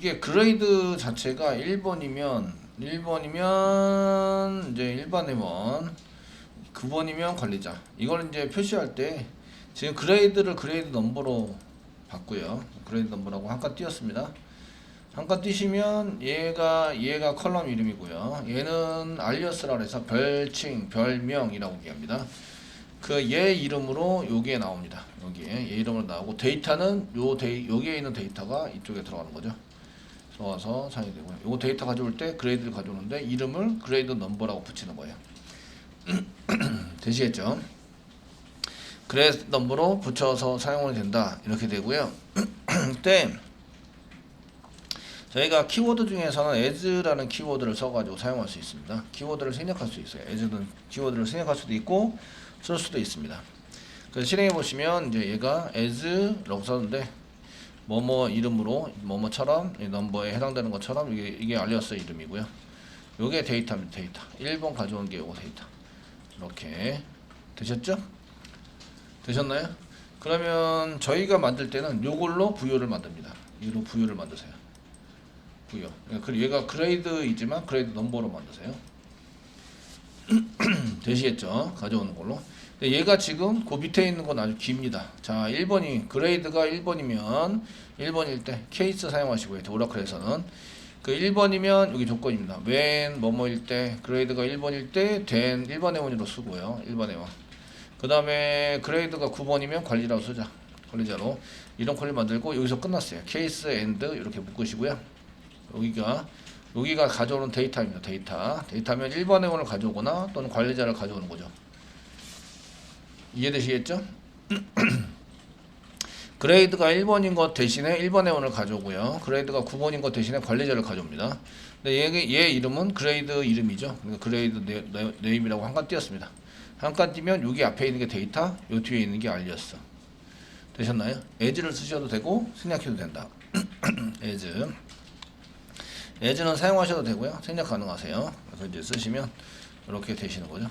이게 그레이드 자체가 1번이면 이제 일반 회원, 9번이면 관리자. 이걸 이제 표시할 때 지금 그레이드를 그레이드 넘버로 봤고요. 그레이드 넘버라고 한 칸 띄었습니다. 한 칸 띄시면 얘가 컬럼 이름이고요. 얘는 알리어스라고 해서 별칭, 별명이라고 얘기합니다. 그 얘 이름으로 여기에 나옵니다. 여기에 얘 이름으로 나오고 데이터는 여기에 있는 데이터가 이쪽에 들어가는 거죠. 들어가서 사용이 되고요. 요 데이터 가져올 때 그레이드를 가져오는데 이름을 그레이드 넘버라고 붙이는 거예요. 되시겠죠? 그레이드 넘버로 붙여서 사용이 된다. 이렇게 되고요. 그때 저희가 키워드 중에서는 as라는 키워드를 써가지고 사용할 수 있습니다. 키워드를 생략할 수 있어요. as는 키워드를 생략할 수도 있고 쓸 수도 있습니다. 그래서 실행해 보시면 이제 얘가 as라고 썼는데 뭐뭐 이름으로 뭐뭐처럼 넘버에 해당되는 것처럼 이게 알리어스 이름이고요. 요게 데이터입니다. 데이터 1번 가져온 게 요거 데이터. 이렇게 되셨죠? 되셨나요? 그러면 저희가 만들 때는 요걸로 부여를 만듭니다. 이로 부여를 만드세요. 부여. 그리고 얘가 그레이드이지만 그레이드 넘버로 만드세요. 되시겠죠? 가져오는 걸로. 얘가 지금 그 밑에 있는 건 아주 깁니다. 자, 1번이 그레이드가 1번이면 1번일 때 케이스 사용하시고요. 오라클에서는 그 1번이면 여기 조건입니다. when 뭐뭐일 때 그레이드가 1번일 때 then 1번 회원으로 쓰고요. 1번 회원. 그 다음에 그레이드가 9번이면 관리라고 쓰자. 관리자로 이런 컬리 만들고 여기서 끝났어요. 케이스 and 이렇게 묶으시고요. 여기가 가져오는 데이터입니다. 데이터면 1번 회원을 가져오거나 또는 관리자를 가져오는 거죠. 이해되시겠죠? 그레이드가 1번인 것 대신에 1번 회원을 가져오고요. 그레이드가 9번인 것 대신에 관리자를 가져옵니다. 근데 얘 이름은 그레이드 이름이죠. 그러니까 그레이드 네임이라고 한 칸 띄었습니다. 한 칸 띄면 여기 앞에 있는 게 데이터, 요 뒤에 있는 게 알리어스. 되셨나요? as를 쓰셔도 되고 생략해도 된다. as는 사용하셔도 되고요. 생략 가능하세요. 그래서 이제 쓰시면 이렇게 되시는 거죠.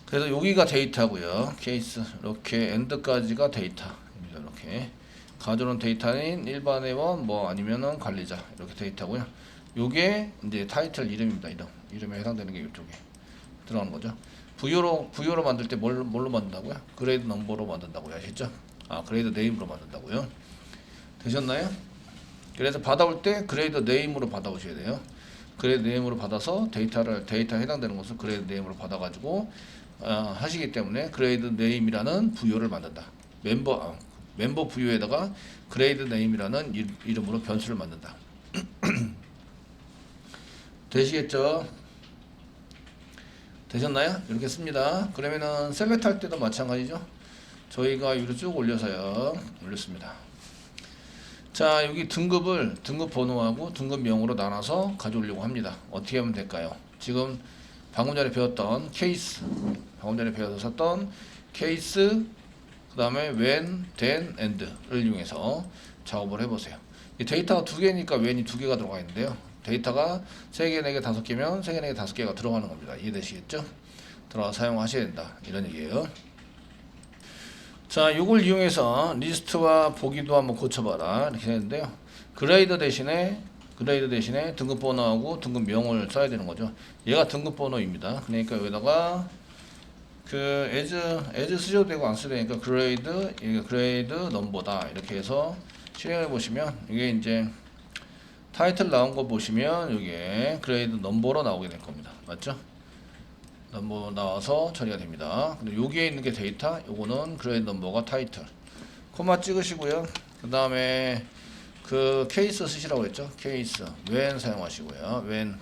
그래서 여기가 데이터고요. 케이스 이렇게 end까지가 데이터입니다. 이렇게 가져오는 데이터는 일반 회원 뭐 아니면은 관리자 이렇게 데이터고요. 요게 이제 타이틀 이름입니다. 이름에 해당되는 게 이쪽에 들어가는 거죠. 부여로 만들 때 뭘로 만든다고요? 그레이드 넘버로 만든다고요. 아시죠? 그레이드 네임으로 만든다고요. 되셨나요? 그래서 받아올 때 그레이드 네임으로 받아오셔야 돼요. 그레이드 네임으로 받아서 데이터에 해당되는 것을 그레이드 네임으로 받아가지고 하시기 때문에 그레이드 네임이라는 부여를 만든다. 멤버 부여에다가 그레이드 네임이라는 이름으로 변수를 만든다. 되시겠죠? 되셨나요? 이렇게 씁니다. 그러면은 셀렉트 할 때도 마찬가지죠. 저희가 위로 쭉 올렸습니다. 자, 여기 등급 번호하고 등급명으로 나눠서 가져오려고 합니다. 어떻게 하면 될까요? 지금 방금 전에 배웠던 케이스, 썼던 케이스, 그 다음에 when, then, and를 이용해서 작업을 해보세요. 이 데이터가 2개니까 when이 2개가 들어가 있는데요. 데이터가 3개, 4개, 5개면 3개, 4개, 5개가 들어가는 겁니다. 이해되시겠죠? 들어가서 사용하셔야 된다. 이런 얘기예요. 자, 이걸 이용해서 리스트와 보기도 한번 고쳐봐라. 이렇게 했는데요. 그레이드 대신에 등급 번호하고 등급명을 써야 되는 거죠. 얘가 등급 번호입니다. 그러니까 여기다가 as 쓰셔도 되고 안 써도 되니까 그레이드 넘버다. 이렇게 해서 실행해 보시면 이게 이제 타이틀 나온 거 보시면 이게 그레이드 넘버로 나오게 될 겁니다. 맞죠? 넘버 나와서 처리가 됩니다. 근데 여기에 있는 게 데이터, 요거는 그레이드 넘버가 타이틀. 코마 찍으시고요. 그 다음에 그 케이스 쓰시라고 했죠. 케이스 when 사용하시고요. when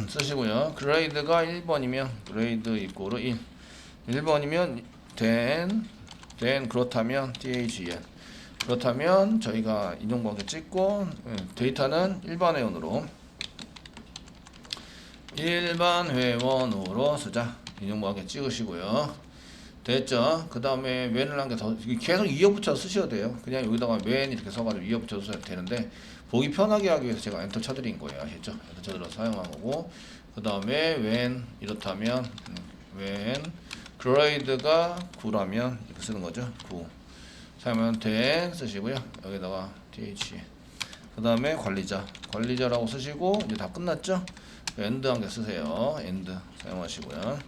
쓰시고요. 그레이드가 1번이면 그레이드 이꼬르 1. 1번이면 then 그렇다면 then 그렇다면 저희가 인용번호 찍고 데이터는 일반 회원으로 쓰자. 인용번호 찍으시고요. 됐죠? 그 다음에 when을 한 개 더 계속 이어붙여 쓰셔도 돼요. 그냥 여기다가 when 이렇게 써가지고 이어붙여 써도 되는데 보기 편하게 하기 위해서 제가 엔터 쳐드린 거예요. 아시죠? 엔터 쳐들어서 사용한 거고, 그 다음에 when 이렇다면 when grade가 9라면 이렇게 쓰는 거죠. 9 사용하면 then 쓰시고요. 여기다가 TH. 그 다음에 관리자라고 쓰시고 이제 다 끝났죠? 엔드 한 개 쓰세요. 엔드 사용하시고요.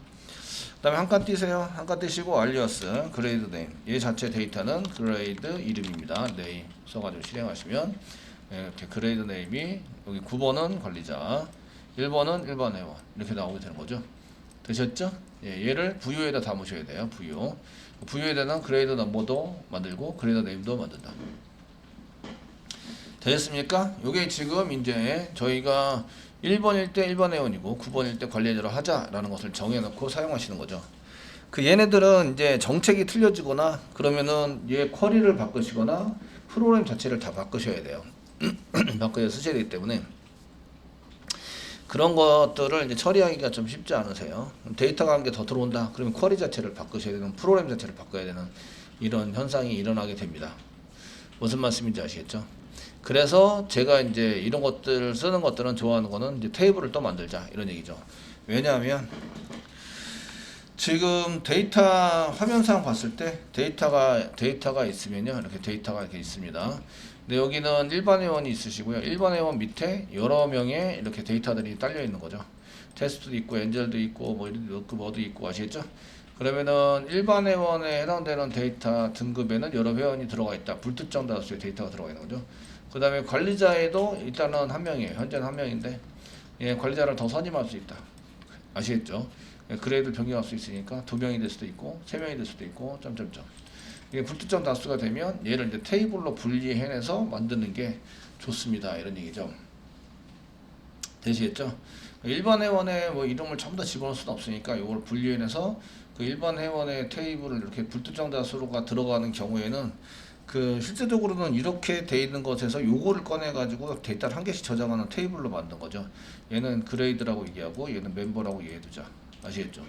그 다음에 한 칸 띄세요. 한 칸 띄시고 alias 그레이드 네임. 얘 자체 데이터는 그레이드 이름입니다. 네임 써가지고 실행하시면 이렇게 그레이드 네임이 여기 9번은 관리자, 1번은 일반 회원 이렇게 나오게 되는 거죠. 되셨죠? 얘를 부유에다 담으셔야 돼요. 부유에다는 그레이드 넘버도 만들고 그레이드 네임도 만든다. 되셨습니까? 요게 지금 이제 저희가 1번일 때 일반 회원이고 9번일 때 관리자로 하자라는 것을 정해놓고 사용하시는 거죠. 그 얘네들은 이제 정책이 틀려지거나 그러면은 얘 쿼리를 바꾸시거나 프로그램 자체를 다 바꾸셔야 돼요. 바꿔서 쓰셔야 되기 때문에 그런 것들을 이제 처리하기가 좀 쉽지 않으세요. 데이터가 한 개 더 들어온다. 그러면 쿼리 자체를 바꾸셔야 되는, 프로그램 자체를 바꿔야 되는 이런 현상이 일어나게 됩니다. 무슨 말씀인지 아시겠죠? 그래서 제가 이제 이런 것들 쓰는 것들은 좋아하는 거는 이제 테이블을 또 만들자 이런 얘기죠. 왜냐하면 지금 데이터 화면상 봤을 때 데이터가 있으면요, 이렇게 데이터가 이렇게 있습니다. 근데 여기는 일반 회원이 있으시고요. 일반 회원 밑에 여러 명의 이렇게 데이터들이 딸려 있는 거죠. 테스트도 있고 엔젤도 있고 뭐도 있고 아시겠죠? 그러면은 일반 회원에 해당되는 데이터 등급에는 여러 회원이 들어가 있다. 불특정 다수의 데이터가 들어가 있는 거죠. 그 다음에 관리자에도 일단은 한 명이에요. 현재는 한 명인데 관리자를 더 선임할 수 있다. 아시겠죠? 그레이드 변경할 수 있으니까 2명이 될 수도 있고 3명이 될 수도 있고 점점점. 이게 불특정 다수가 되면 얘를 이제 테이블로 분리해내서 만드는 게 좋습니다. 이런 얘기죠. 되시겠죠? 일반 회원의 뭐 이름을 전부 다 집어넣을 수는 없으니까 이걸 분리해내서 그 일반 회원의 테이블을 이렇게 불특정 다수가 들어가는 경우에는 그 실제적으로는 이렇게 돼 있는 것에서 요거를 꺼내 가지고 데이터를 한 개씩 저장하는 테이블로 만든 거죠. 얘는 그레이드라고 얘기하고 얘는 멤버라고 얘기해두자. 아시겠죠?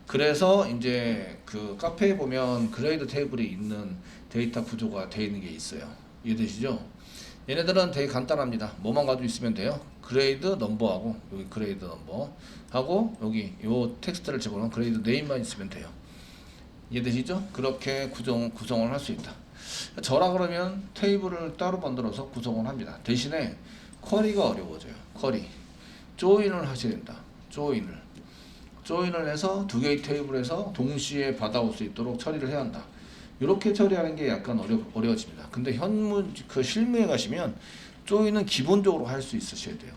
그래서 이제 그 카페에 보면 그레이드 테이블이 있는 데이터 구조가 되어 있는 게 있어요. 이해되시죠? 얘네들은 되게 간단합니다. 뭐만 가지고 있으면 돼요. 그레이드 넘버하고 여기 그레이드 넘버 하고 여기 요 텍스트를 집어넣은 그레이드 네임만 있으면 돼요. 이해되시죠? 그렇게 구성을 할 수 있다. 저라 그러면 테이블을 따로 만들어서 구성을 합니다. 대신에 쿼리가 어려워져요. 쿼리 조인을 하셔야 된다. 조인을 해서 두 개의 테이블에서 동시에 받아올 수 있도록 처리를 해야 한다. 이렇게 처리하는 게 약간 어려워집니다. 근데 실무에 가시면 조인은 기본적으로 할 수 있으셔야 돼요.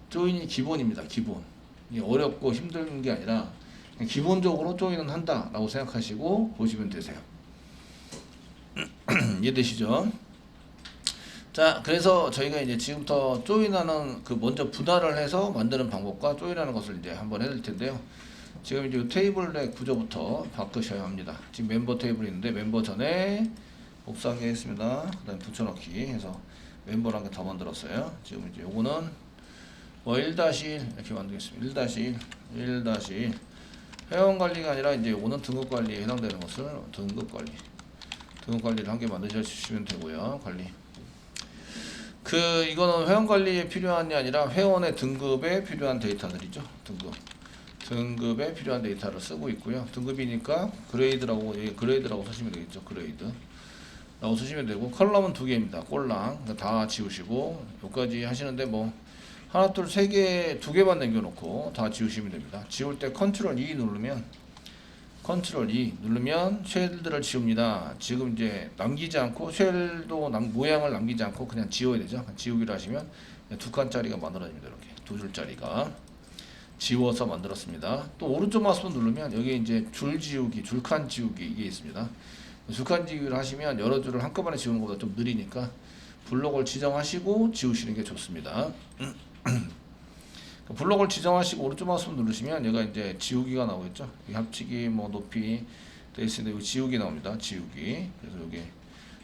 조인이 기본입니다. 기본. 어렵고 힘든 게 아니라 기본적으로 조인은 한다라고 생각하시고 보시면 되세요. 이해되시죠? 자, 그래서 저희가 이제 지금부터 조인하는 그 먼저 분할을 해서 만드는 방법과 조인하는 것을 이제 한번 해드릴 텐데요. 지금 이제 테이블의 구조부터 바꾸셔야 합니다. 지금 멤버 테이블이 있는데 멤버 전에 복사하기 했습니다. 그 다음에 붙여넣기 해서 멤버를 한 개 더 만들었어요. 지금 이제 요거는 뭐 1-1 이렇게 만들겠습니다. 1-1 회원 관리가 아니라 이제 요거는 등급 관리에 해당되는 것을 등급 관리를 한 개 만드셔주시면 되고요. 이거는 회원 관리에 필요한 게 아니라 회원의 등급에 필요한 데이터들이죠. 등급에 필요한 데이터를 쓰고 있고요. 등급이니까 그레이드라고 쓰시면 되겠죠. 그레이드라고 쓰시면 되고 컬럼은 2개입니다. 꼴랑 다 지우시고 여기까지 하시는데 뭐 하나, 둘, 세 개, 2개만 남겨놓고 다 지우시면 됩니다. 지울 때 컨트롤 E 누르면 쉘들을 지웁니다. 지금 이제 남기지 않고 쉘도 모양을 남기지 않고 그냥 지워야 되죠. 지우기를 하시면 2칸짜리가 만들어집니다. 이렇게 2줄짜리가 지워서 만들었습니다. 또 오른쪽 마우스 누르면 여기 이제 줄칸 지우기 이게 있습니다. 줄칸 지우기를 하시면 여러 줄을 한꺼번에 지우는 것보다 좀 느리니까 블록을 지정하시고 지우시는 게 좋습니다. 블록을 지정하시고 오른쪽 마우스 누르시면 얘가 이제 지우기가 나오겠죠. 합치기 뭐 높이 돼 있으는데 여기 지우기 나옵니다. 지우기. 그래서 여기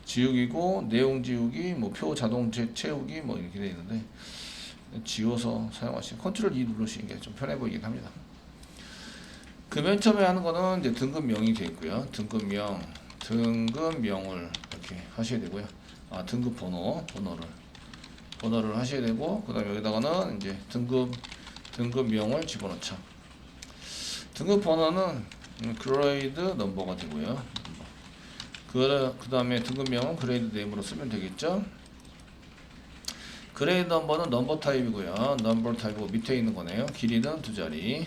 지우기고 내용 지우기 뭐 표 자동 채우기 뭐 이렇게 돼 있는데 지워서 사용하시면 컨트롤 E 누르시는 게 좀 편해 보이긴 합니다. 그 맨 처음에 하는 거는 이제 등급명이 되어 있고요. 등급명을 이렇게 하셔야 되고요. 등급 번호를 하셔야 되고 그 다음에 여기다가는 이제 등급명을 집어넣죠. 등급 번호는 그레이드 넘버가 되고요. 그 다음에 등급명은 그레이드 네임으로 쓰면 되겠죠. 그레이드 넘버는 넘버 타입이고요. 넘버 타입이고 밑에 있는 거네요. 길이는 2자리.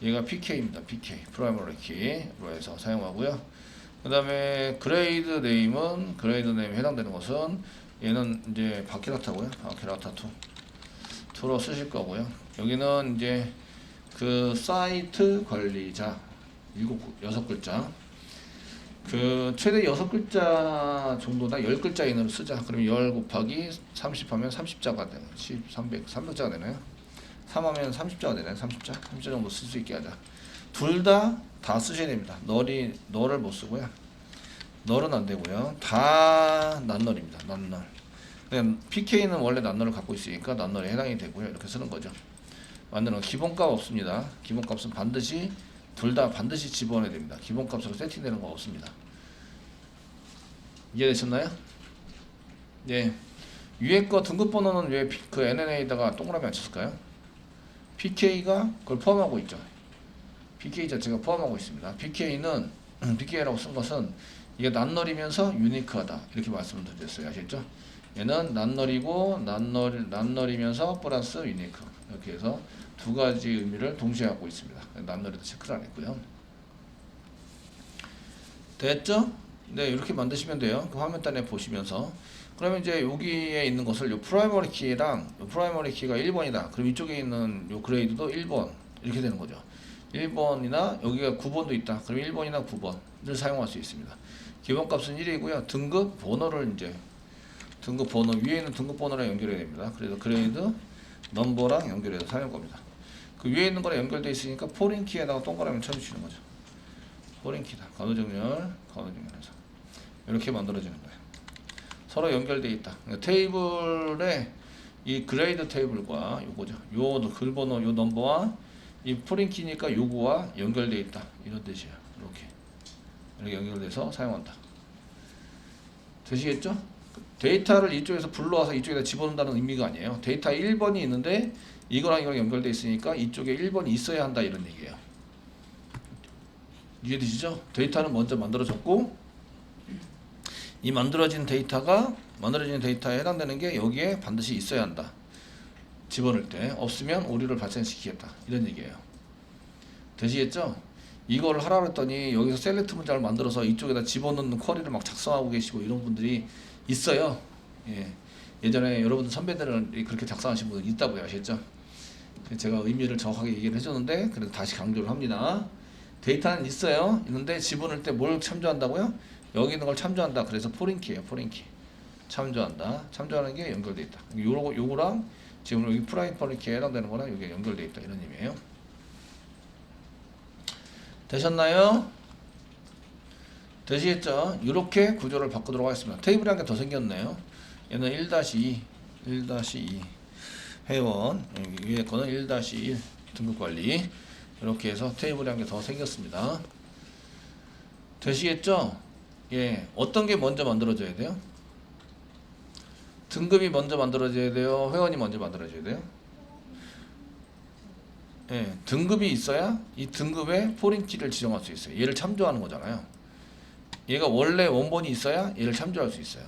얘가 PK입니다. PK 프라이머리 키로 해서 사용하고요. 그 다음에 그레이드 네임은 그레이드 네임에 해당되는 것은 얘는 이제 바케라타고요. 바케라타 2로 쓰실 거고요. 여기는 이제 그 사이트 관리자 6글자 그 최대 6글자 정도다 10글자 이내로 쓰자. 그러면 10 곱하기 30 하면 30자가 되네요. 300자가 되나요? 3 하면 30자가 되나요? 30자? 30자 정도 쓸 수 있게 하자. 둘 다 쓰셔야 됩니다. 널을 못 쓰고요. 널은 안 되고요. 다 낱널입니다. 낱널. 그냥 PK는 원래 낱널을 갖고 있으니까 낱널에 해당이 되고요. 이렇게 쓰는 거죠. 만드는 기본값 없습니다. 기본값은 반드시 둘 다 반드시 집어넣어야 됩니다. 기본값으로 세팅되는 거 없습니다. 이해되셨나요? 네. 위에 거 등급번호는 왜 그 NNA에다가 동그라미 안 쳤을까요? PK가 그걸 포함하고 있죠. PK 자체가 포함하고 있습니다. PK는 PK라고 쓴 것은 이게 낱널이면서 유니크하다 이렇게 말씀을 드렸어요. 아시겠죠? 얘는 낱널이고 낱널이면서 플러스 유니크 이렇게 해서 두 가지 의미를 동시에 갖고 있습니다. 낱널에도 체크를 안 했고요. 됐죠? 네, 이렇게 만드시면 돼요. 그 화면단에 보시면서 그러면 이제 여기에 있는 것을 요 프라이머리 키랑 요 프라이머리 키가 1번이다. 그럼 이쪽에 있는 요 그레이드도 1번 이렇게 되는 거죠. 1번이나 여기가 9번도 있다. 그럼 1번이나 9번을 사용할 수 있습니다. 기본값은 1이고요. 등급 번호를 이제 등급 번호 위에 있는 등급 번호랑 연결해야 됩니다. 그래서 그레이드 넘버랑 연결해서 사용할 겁니다. 그 위에 있는 거랑 연결되어 있으니까 포린 키에다가 동그라미 쳐주시는 거죠. 포린 키다. 간호정렬해서 이렇게 만들어지는 거예요. 서로 연결되어 있다. 그러니까 테이블에 이 그레이드 테이블과 요거죠. 요 글번호 요 넘버와 이 포린 키니까 요거와 연결되어 있다. 이런 뜻이에요. 이렇게 연결돼서 사용한다. 되시겠죠? 데이터를 이쪽에서 불러와서 이쪽에다 집어넣는다는 의미가 아니에요. 데이터 1번이 있는데 이거랑 연결되어 있으니까 이쪽에 1번이 있어야 한다 이런 얘기예요. 이해되시죠? 데이터는 먼저 만들어졌고 이 만들어진 데이터에 해당되는 게 여기에 반드시 있어야 한다. 집어넣을 때 없으면 오류를 발생시키겠다 이런 얘기예요. 되시겠죠? 이걸 하라 그랬더니 여기서 셀렉트 문장을 만들어서 이쪽에다 집어넣는 쿼리를 막 작성하고 계시고 이런 분들이 있어요. 예. 예전에 여러분들 선배들은 그렇게 작성하신 분들 있다고요. 아시겠죠? 제가 의미를 정확하게 얘기를 해줬는데 그래도 다시 강조를 합니다. 데이터는 있어요. 있는데 집어넣을 때 뭘 참조한다고요? 여기 있는 걸 참조한다. 그래서 포린키예요. 포린키. 참조한다. 참조하는 게 연결되어 있다. 요거랑 지금 여기 포린키에 해당되는 거랑 이게 연결되어 있다. 이런 의미예요. 되셨나요? 되시겠죠? 이렇게 구조를 바꾸도록 하겠습니다. 테이블이 한 개 더 생겼네요. 얘는 1-2 회원 위에 거는 1-1 등급관리 이렇게 해서 테이블이 한 개 더 생겼습니다. 되시겠죠? 예, 어떤 게 먼저 만들어져야 돼요? 등급이 먼저 만들어져야 돼요? 회원이 먼저 만들어져야 돼요? 예, 등급이 있어야 이 등급의 포린키를 지정할 수 있어요. 얘를 참조하는 거잖아요. 얘가 원래 원본이 있어야 얘를 참조할 수 있어요.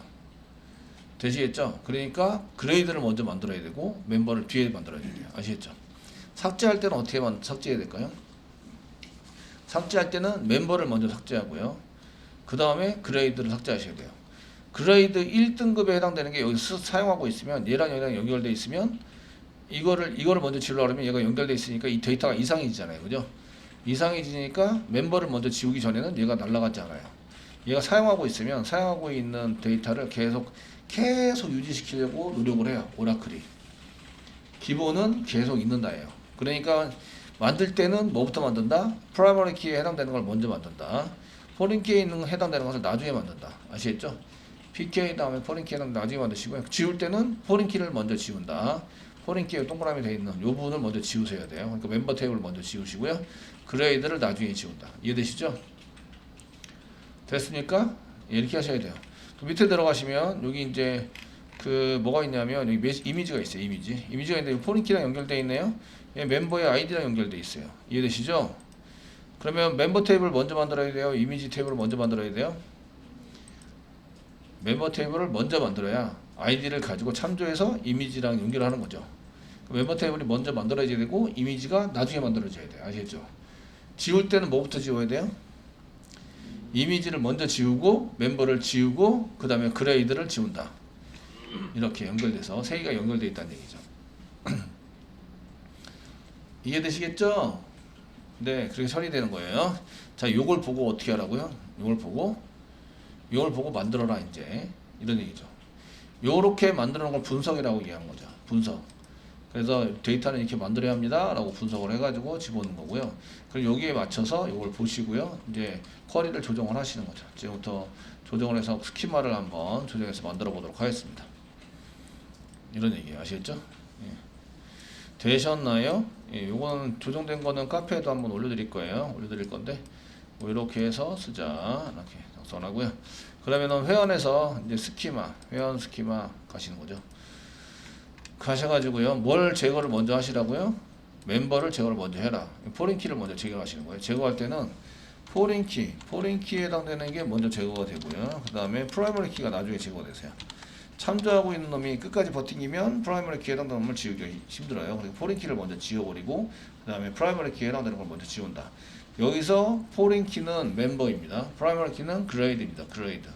되시겠죠? 그러니까 그레이드를 먼저 만들어야 되고 멤버를 뒤에 만들어야 돼요. 아시겠죠? 삭제할 때는 어떻게 삭제해야 될까요? 삭제할 때는 멤버를 먼저 삭제하고요. 그 다음에 그레이드를 삭제하셔야 돼요. 그레이드 1등급에 해당되는 게 여기서 사용하고 있으면 얘랑 연결되어 있으면 이거를 먼저 지우려고 하면 얘가 연결되어 있으니까 이 데이터가 이상해지잖아요. 그죠? 이상해지니까 멤버를 먼저 지우기 전에는 얘가 날아가지 않아요. 얘가 사용하고 있으면 사용하고 있는 데이터를 계속 유지시키려고 노력을 해요. 오라클이. 기본은 계속 있는다예요. 그러니까 만들 때는 뭐부터 만든다? 프라이머리 키에 해당되는 걸 먼저 만든다. 포린 키에 해당되는 것을 나중에 만든다. 아시겠죠? PK 다음에 포린 키에 나중에 만드시고요. 지울 때는 포린 키를 먼저 지운다. 포린 키에 동그라미 되어 있는 이 부분을 먼저 지우셔야 돼요. 그러니까 멤버 테이블을 먼저 지우시고요. 그레이드를 나중에 지운다. 이해되시죠? 됐습니까? 이렇게 하셔야 돼요. 밑에 들어가시면 여기 이제 그 뭐가 있냐면 여기 이미지가 있어요. 이미지가 있는데 포린키랑 연결되어 있네요. 멤버의 아이디랑 연결되어 있어요. 이해되시죠? 그러면 멤버 테이블 먼저 만들어야 돼요. 이미지 테이블을 먼저 만들어야 돼요. 멤버 테이블을 먼저 만들어야 아이디를 가지고 참조해서 이미지랑 연결하는 거죠. 멤버 테이블이 먼저 만들어져야 되고 이미지가 나중에 만들어져야 돼요. 아시겠죠? 지울 때는 뭐부터 지워야 돼요? 이미지를 먼저 지우고 멤버를 지우고 그 다음에 그레이드를 지운다. 이렇게 연결돼서 세 개가 연결되어 있다는 얘기죠. 이해되시겠죠? 네, 그렇게 처리되는 거예요. 자, 요걸 보고 어떻게 하라고요? 요걸 보고 만들어라 이제 이런 얘기죠. 요렇게 만드는 걸 분석이라고 얘기하는 거죠. 분석. 그래서 데이터는 이렇게 만들어야 합니다 라고 분석을 해가지고 집어넣는 거고요. 그럼 여기에 맞춰서 이걸 보시고요. 이제 쿼리를 조정을 하시는 거죠. 지금부터 조정을 해서 스키마를 한번 조정해서 만들어 보도록 하겠습니다. 이런 얘기 아시겠죠? 예. 되셨나요? 예, 요거는 조정된 거는 카페에도 한번 올려드릴 거예요. 올려드릴 건데 뭐 이렇게 해서 쓰자 이렇게 작성하고요. 그러면은 회원에서 이제 회원 스키마 가시는 거죠. 가셔가지고요. 뭘 제거를 먼저 하시라고요? 멤버를 제거를 먼저 해라. 포린키를 먼저 제거하시는 거예요. 제거할 때는 포린키에 해당되는 게 먼저 제거가 되고요. 그 다음에 프라이머리 키가 나중에 제거가 되세요. 참조하고 있는 놈이 끝까지 버티기면 프라이머리 키에 해당되는 놈을 지우기 힘들어요. 그래서 포린키를 먼저 지워버리고 그 다음에 프라이머리 키에 해당되는 걸 먼저 지운다. 여기서 포린키는 멤버입니다. 프라이머리 키는 그레이드입니다. 그레이드.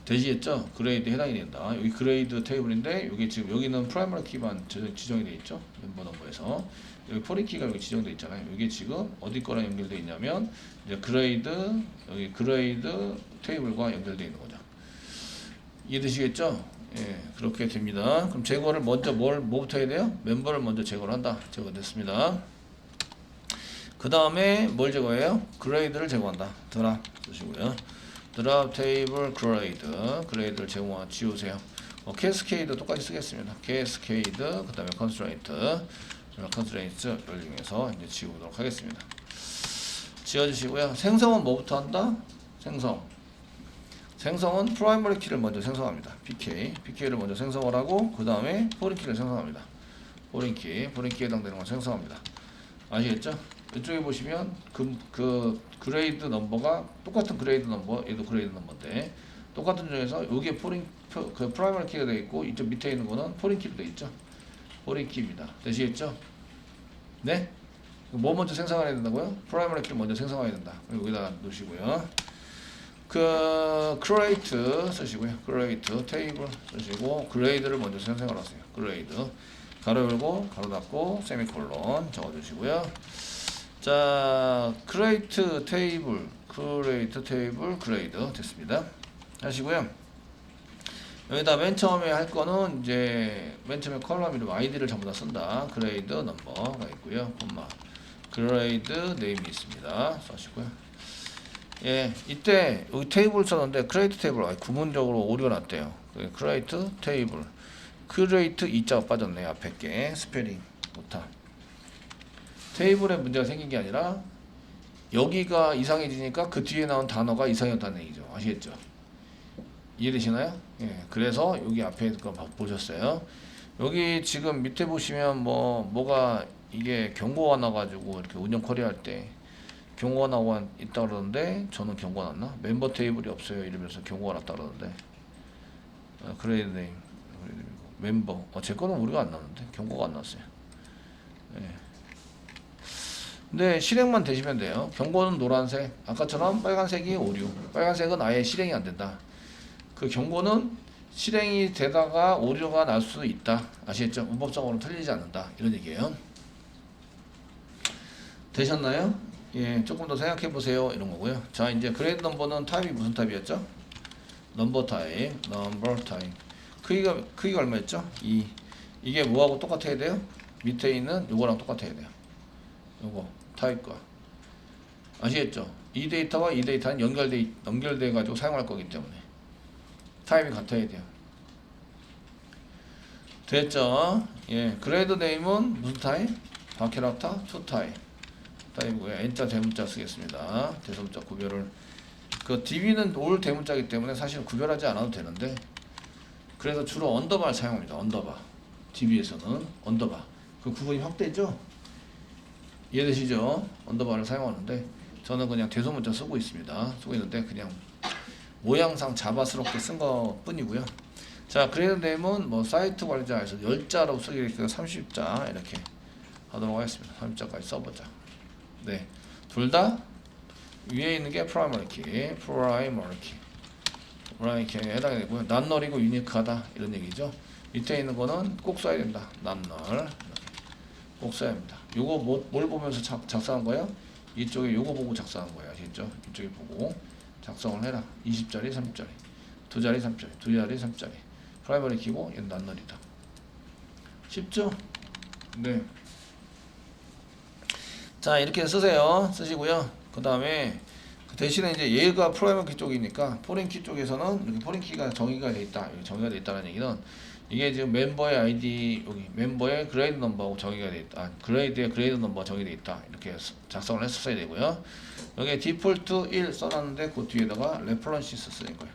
되시겠죠? 그레이드에 해당이 된다. 여기 그레이드 테이블인데 여기 지금 여기는 프라이머리 키만 지정이 되어 있죠. 멤버 넘버에서 여기 포린 키가 여기 지정되어 있잖아요. 이게 지금 어디 거랑 연결되어 있냐면 이제 그레이드 여기 그레이드 테이블과 연결되어 있는 거죠. 이해되시겠죠? 예, 그렇게 됩니다. 그럼 제거를 먼저 뭐부터 해야 돼요? 멤버를 먼저 제거를 한다. 제거됐습니다. 그 다음에 뭘 제거해요? 그레이드를 제거한다. 드랍 쓰시고요. 드랍 테이블 그레이드를 지우세요. 캐스케이드 똑같이 쓰겠습니다. 캐스케이드 그 다음에 컨스트레인트를 이용해서 이제 지우도록 하겠습니다. 지워주시고요. 생성은 뭐부터 한다? 생성은 프라이머리 키를 먼저 생성합니다. PK를 먼저 생성을 하고 그 다음에 포린 키를 생성합니다. 포린 키에 해당되는 걸 생성합니다. 아시겠죠? 이쪽에 보시면 그 그레이드 넘버가 똑같은 그레이드 넘버, 얘도 그레이드 넘버인데 똑같은 중에서 여기에 그 프라이머리 키가 되어 있고 이쪽 밑에 있는 거는 포린 키로 되어 있죠. 포린 키입니다. 되시겠죠? 네? 뭐 먼저 생성해야 된다고요? 프라이머리 키를 먼저 생성해야 된다. 여기다가 놓으시고요. create 쓰시고요. create 테이블 쓰시고 그레이드를 먼저 생성을 하세요. 그레이드 가로 열고 가로 닫고 세미콜론 적어주시고요. 자, create 테이블 그레이드 됐습니다. 하시고요. 여기다 맨 처음에 할 거는 이제 맨 처음에 컬럼 이름 아이디를 전부 다 쓴다. 그레이드 넘버가 있고요. 그레이드 네임이 있습니다. 써시고요. 예, 이때 여기 테이블 썼는데 크레이트 테이블 구문적으로 오류가 났대요. 크레이트 테이블 크레이트 이자가 빠졌네. 앞에 게 스페링 못하. 테이블에 문제가 생긴 게 아니라 여기가 이상해지니까 그 뒤에 나온 단어가 이상했다는 얘기죠. 아시겠죠? 이해되시나요? 예, 그래서 여기 앞에 거 보셨어요. 여기 지금 밑에 보시면 뭐가 이게 경고가 나가지고 이렇게 운영 쿼리할 때 경고가 나와 있다 그러는데 저는 경고가 났나? 멤버 테이블이 없어요 이러면서 경고가 났다 그러는데 그레이드 네임 멤버 제 거는 우리가 안 나는데 경고가 안 났어요. 예. 근데 실행만 되시면 돼요. 경고는 노란색, 아까처럼 빨간색이 오류, 빨간색은 아예 실행이 안 된다. 그 경고는 실행이 되다가 오류가 날 수 있다. 아시겠죠? 문법적으로 틀리지 않는다. 이런 얘기예요. 되셨나요? 예, 조금 더 생각해 보세요. 이런 거고요. 자, 이제 그레이드 넘버는 타입이 무슨 타입이었죠? 넘버 타입. 크기가 얼마였죠? 이게 뭐하고 똑같아야 돼요? 밑에 있는 요거랑 똑같아야 돼요. 요거 타입과 아시겠죠? 이 데이터와 이 데이터는 연결돼 가지고 사용할 거기 때문에 타입이 같아야 돼요. 됐죠? 예, 그레이드 네임은 무슨 타입? 바케라타 투 타입. 타입이고요. N자 대문자 쓰겠습니다. 대소문자 구별을 그 DB는 올 대문자이기 때문에 사실 구별하지 않아도 되는데 그래서 주로 언더바를 사용합니다. 언더바 DB에서는 언더바 그 구분이 확대죠? 이해되시죠? 언더바를 사용하는데 저는 그냥 대소문자 쓰고 있습니다. 쓰고 있는데 그냥 모양상 자바스럽게 쓴 것 뿐이고요. 자, 그레이드 네임은 뭐 사이트 관리자에서 10자로 쓰기니까 30자 이렇게 하도록 하겠습니다. 30자까지 써보자. 네, 둘 다 위에 있는 게 프라이머리 키, 프라이머리 키에 해당이 되고요. 낫널이고 유니크하다 이런 얘기죠. 밑에 있는 거는 꼭 써야 된다. 낫널 꼭 써야 합니다. 요거 뭘 보면서 작성한 거예요? 이쪽에 요거 보고 작성한 거예요. 아시겠죠? 이쪽에 보고 작성을 해라. 20자리, 30자리, 2자리, 3자리, 2자리, 3자리. 프라이머리 키고 얘는 낫널이다. 쉽죠? 네. 자, 이렇게 쓰세요. 쓰시고요. 그 다음에 대신에 이제 얘가 프라이머리 키 쪽이니까 포린 키 쪽에서는 이렇게 포린 키가 정의가 돼 있다. 여기 정의가 돼 있다는 얘기는 이게 지금 멤버의 아이디 여기 멤버의 그레이드 넘버하고 정의가 돼 있다. 그레이드의 그레이드 넘버 정의돼 있다. 이렇게 작성을 했었어야 되고요. 여기에 디폴트 1 써놨는데 그 뒤에다가 레퍼런시스 쓰는 거예요.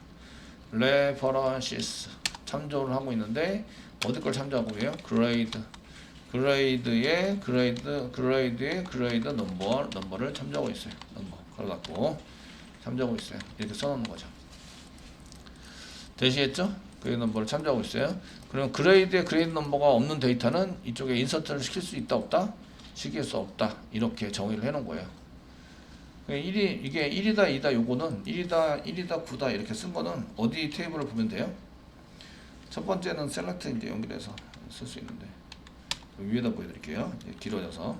레퍼런시스 참조를 하고 있는데 어디 걸 참조하고 있어요? 그레이드의 그레이드 넘버를 참조하고 있어요. 넘버 걸어갖고 참조하고 있어요. 이렇게 써놓는 거죠. 되시겠죠? 그레이드 넘버를 참조하고 있어요. 그럼 그레이드의 그레이드 넘버가 없는 데이터는 이쪽에 인서트를 시킬 수 있다 없다? 시킬 수 없다. 이렇게 정의를 해놓은 거예요. 이게 1이다 2다 요거는 1이다 9다 이렇게 쓴 거는 어디 테이블을 보면 돼요? 첫 번째는 셀렉트 이제 연결해서 쓸 수 있는데 위에다 보여드릴게요. 길어져서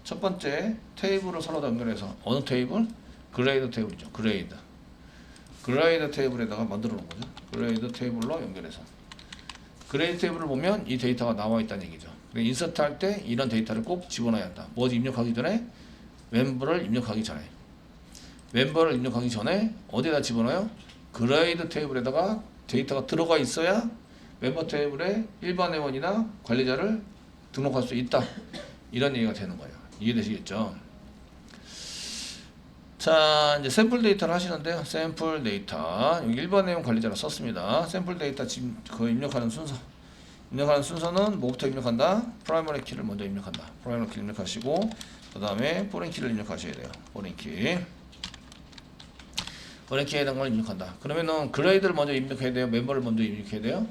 첫 번째 테이블을 서로 연결해서 어느 테이블? 그레이드 테이블이죠. 그레이드 테이블에다가 만들어 놓은 거죠. 그레이드 테이블로 연결해서 그레이드 테이블을 보면 이 데이터가 나와 있다는 얘기죠. 인서트 할 때 이런 데이터를 꼭 집어넣어야 한다. 뭐 입력하기 전에? 멤버를 입력하기 전에 어디에다 집어넣어요? 그레이드 테이블에다가 데이터가 들어가 있어야 멤버 테이블에 일반 회원이나 관리자를 등록할 수 있다. 이런 얘기가 되는 거예요. 이해되시겠죠? 자, 이제 샘플 데이터를 하시는데요. 샘플 데이터 여기 일반 회원 관리자로 썼습니다. 샘플 데이터 지금 그 입력하는 순서는 뭐부터 입력한다? 프라이머리 키를 먼저 입력한다. 프라이머리 키 입력하시고 그 다음에 포린 키를 입력하셔야 돼요. 포린 키에 해당하는 걸 입력한다. 그러면은 그레이드를 먼저 입력해야 돼요. 멤버를 먼저 입력해야 돼요.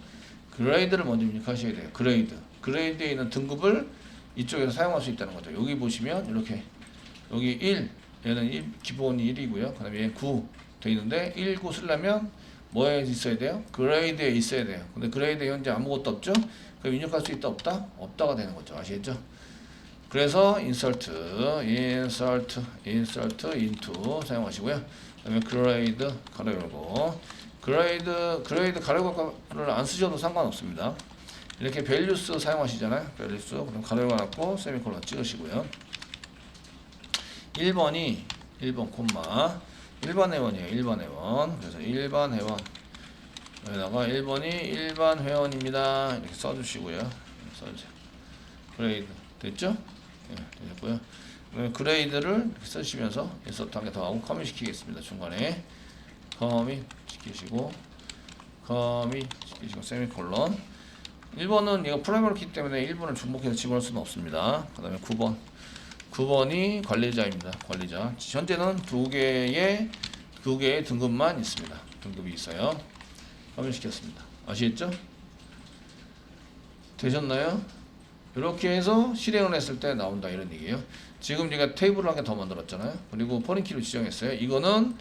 그레이드를 먼저 입력하셔야 돼요. 그레이드에 있는 등급을 이쪽에서 사용할 수 있다는 거죠. 여기 보시면 이렇게 여기 1 얘는 기본이 1이고요. 그 다음에 얘 9 돼 있는데 1, 9 쓰려면 뭐에 있어야 돼요? 그레이드에 있어야 돼요. 근데 그레이드에 현재 아무것도 없죠? 그럼 입력할 수 있다 없다? 없다가 되는 거죠. 아시겠죠? 그래서 insert into 사용하시고요. 그 다음에 grade 가로 열고 grade 가로 열고를 안 쓰셔도 상관없습니다. 이렇게 values 사용하시잖아요. values 그럼 가로 열고 세미콜론 찍으시고요. 1번 콤마 일반 회원이에요. 일반 회원. 그래서 일반 회원 여기다가 1번이 일반 회원입니다. 이렇게 써주시고요. 써주세요. 그레이드 됐죠? 네, 되셨고요. 그레이드를 쓰시면서 인서트 한 개 더 하고 커밋 시키겠습니다. 중간에 커밋 시키시고 세미콜론 1번은 얘가 프라이머리 키 때문에 1번을 중복해서 집어넣을 수는 없습니다. 그 다음에 9번이 관리자입니다. 관리자. 현재는 두 개의 등급만 있습니다. 등급이 있어요. 커밋 시켰습니다. 아시겠죠? 되셨나요? 이렇게 해서 실행을 했을 때 나온다 이런 얘기예요. 지금 제가 테이블을 한 개 더 만들었잖아요. 그리고 포린키로 지정했어요. 이거는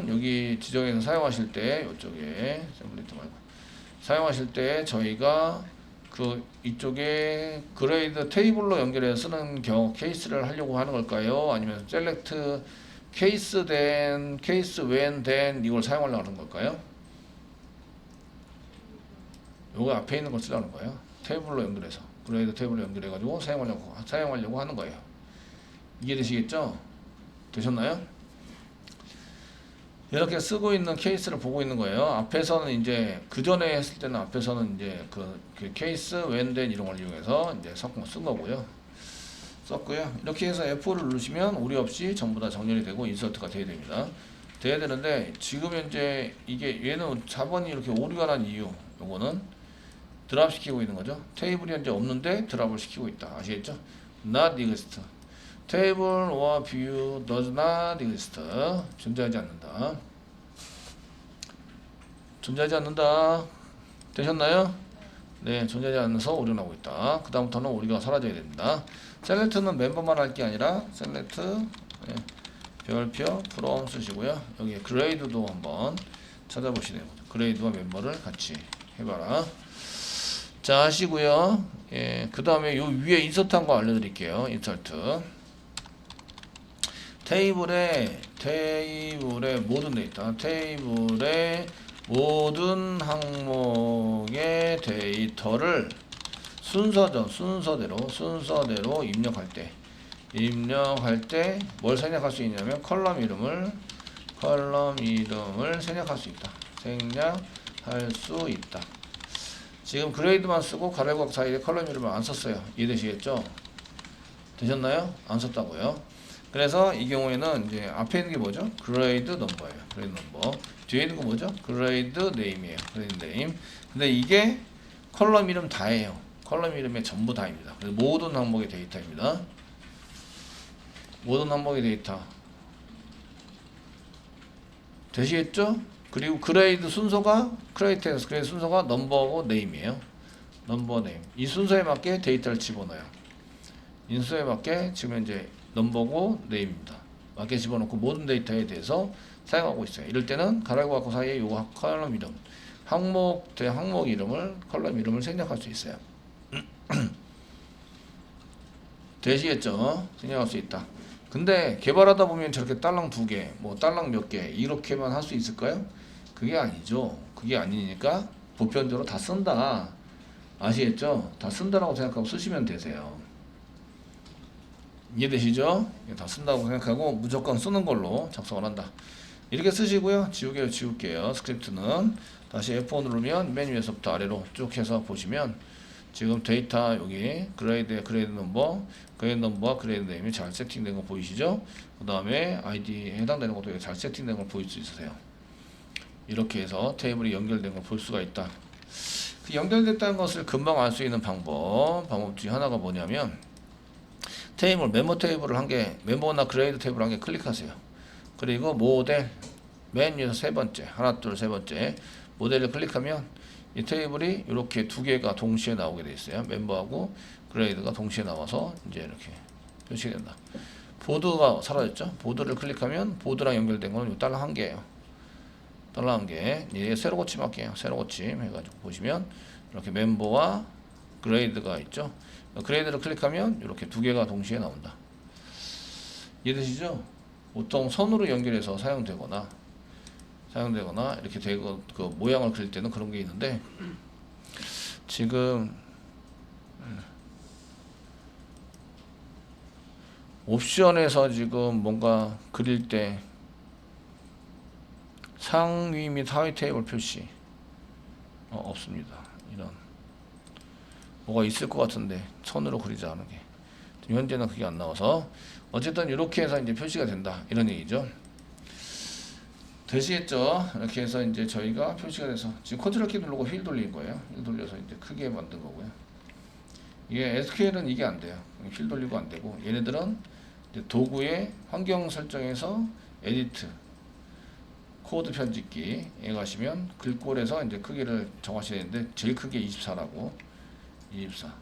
여기 지정해서 사용하실 때 이쪽에 샘플리트 말고 사용하실 때 저희가 그 이쪽에 그레이드 테이블로 연결해서 쓰는 경우 케이스를 하려고 하는 걸까요? 아니면 셀렉트 케이스 웬 이걸 사용하려고 하는 걸까요? 요거 앞에 있는 걸 쓰려는 거예요. 테이블로 연결해서 그레이드 테이블로 연결해가지고 사용하려고 하는 거예요. 이해되시겠죠? 되셨나요? 이렇게 쓰고 있는 케이스를 보고 있는 거예요. 앞에서는 이제 그 전에 했을 때는 앞에서는 이제 그 케이스 웬된 이런 걸 이용해서 이제 쓴 거고요. 썼고요. 이렇게 해서 F4를 누르시면 오류 없이 전부 다 정렬이 되고 인서트가 돼야 됩니다. 돼야 되는데 지금 현재 이게 얘는 4번이 이렇게 오류가 난 이유 요거는 드랍 시키고 있는 거죠. 테이블이 현재 없는데 드랍을 시키고 있다. 아시겠죠? not exist. table or view does not exist. 존재하지 않는다. 존재하지 않는다. 되셨나요? 네, 존재하지 않아서 오류 나오고 있다. 그 다음부터는 오류가 사라져야 됩니다. 셀렉트는 멤버만 할 게 아니라 셀렉트 네, 별표 from 쓰시고요. 여기 그레이드도 한번 찾아보시네요. 그레이드와 멤버를 같이 해봐라. 자, 하시고요. 예, 그 다음에 요 위에 인서트한 거 알려드릴게요. 인서트. 테이블에 모든 데이터, 테이블의 모든 항목의 데이터를 순서대로 입력할 때 뭘 생략할 수 있냐면 컬럼 이름을 생략할 수 있다. 생략할 수 있다. 지금 그레이드만 쓰고 가로括사이에 컬럼 이름을 안 썼어요. 이해되시겠죠? 되셨나요? 안 썼다고요. 그래서 이 경우에는 이제 앞에 있는 게 뭐죠? 그레이드 넘버예요. 그레이드 넘버. 뒤에 있는 거 뭐죠? 그레이드 네임이에요. 그레이드 네임. 근데 이게 컬럼 이름 다예요. 컬럼 이름의 전부 다입니다. 그래서 모든 항목의 데이터입니다. 모든 항목의 데이터. 되시겠죠? 그리고 그레이드 순서가 그레이드 순서가 넘버고 네임이에요. 넘버 네임. 이 순서에 맞게 데이터를 집어넣어요. 인수에 맞게 지금 이제 넘버고 네임입니다. 맞게 집어넣고 모든 데이터에 대해서 사용하고 있어요. 이럴 때는 가로括사이에 요거 컬럼 이름, 항목 이름을 컬럼 이름을 생략할 수 있어요. 되시겠죠? 생략할 수 있다. 근데 개발하다 보면 저렇게 딸랑 2개, 뭐 딸랑 몇 개 이렇게만 할 수 있을까요? 그게 아니죠. 그게 아니니까 보편적으로 다 쓴다. 아시겠죠? 다 쓴다라고 생각하고 쓰시면 되세요. 이해되시죠? 다 쓴다고 생각하고 무조건 쓰는 걸로 작성을 한다. 이렇게 쓰시고요. 지울게요. 스크립트는 다시 F4 누르면 맨 위에서부터 아래로 쭉 해서 보시면 지금 데이터 여기 그레이드 넘버와 그레이드 네임이 잘 세팅된 거 보이시죠? 그 다음에 아이디에 해당되는 것도 잘 세팅된 걸 보일 수 있으세요. 이렇게 해서 테이블이 연결된 걸 볼 수가 있다. 그 연결됐다는 것을 금방 알 수 있는 방법 중에 하나가 뭐냐면 테이블, 멤버 테이블을 멤버나 그레이드 테이블 한 개 클릭하세요. 그리고 모델, 맨 위에서 세 번째, 모델을 클릭하면 이 테이블이 이렇게 2개가 동시에 나오게 돼 있어요. 멤버하고 그레이드가 동시에 나와서 이제 이렇게 표시가 된다. 보드가 사라졌죠? 보드를 클릭하면 보드랑 연결된 거는 달러 1개예요. 달러 1개. 얘 새로 고침할게요. 새로 고침 해가지고 보시면 이렇게 멤버와 그레이드가 있죠? 그레이드를 클릭하면 이렇게 2개가 동시에 나온다. 이해되시죠? 보통 선으로 연결해서 사용되거나 이렇게 되고 그 모양을 그릴 때는 그런 게 있는데 지금 옵션에서 지금 뭔가 그릴 때 상위 및 하위 테이블 표시 없습니다. 이런 뭐가 있을 것 같은데 선으로 그리지 않은 게 현재는 그게 안 나와서 어쨌든 이렇게 해서 이제 표시가 된다 이런 얘기죠. 되시겠죠? 이렇게 해서 이제 저희가 표시가 돼서 지금 컨트롤 키 누르고 휠 돌린 거예요. 휠 돌려서 이제 크게 만든 거고요. 이게 SQL은 이게 안 돼요. 휠 돌리고 안 되고 얘네들은 이제 도구의 환경 설정에서 에디트 코드 편집기에 가시면 글꼴에서 이제 크기를 정하셔야 되는데 제일 크게 24라고 24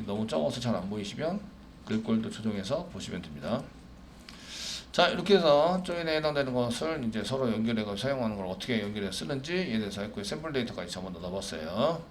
너무 적어서 잘 안 보이시면 글꼴도 조정해서 보시면 됩니다. 자, 이렇게 해서 조인에 해당되는 것을 이제 서로 연결해서 사용하는 걸 어떻게 연결해서 쓰는지에 대해서 했고요. 샘플 데이터까지 전부 다 넣어봤어요.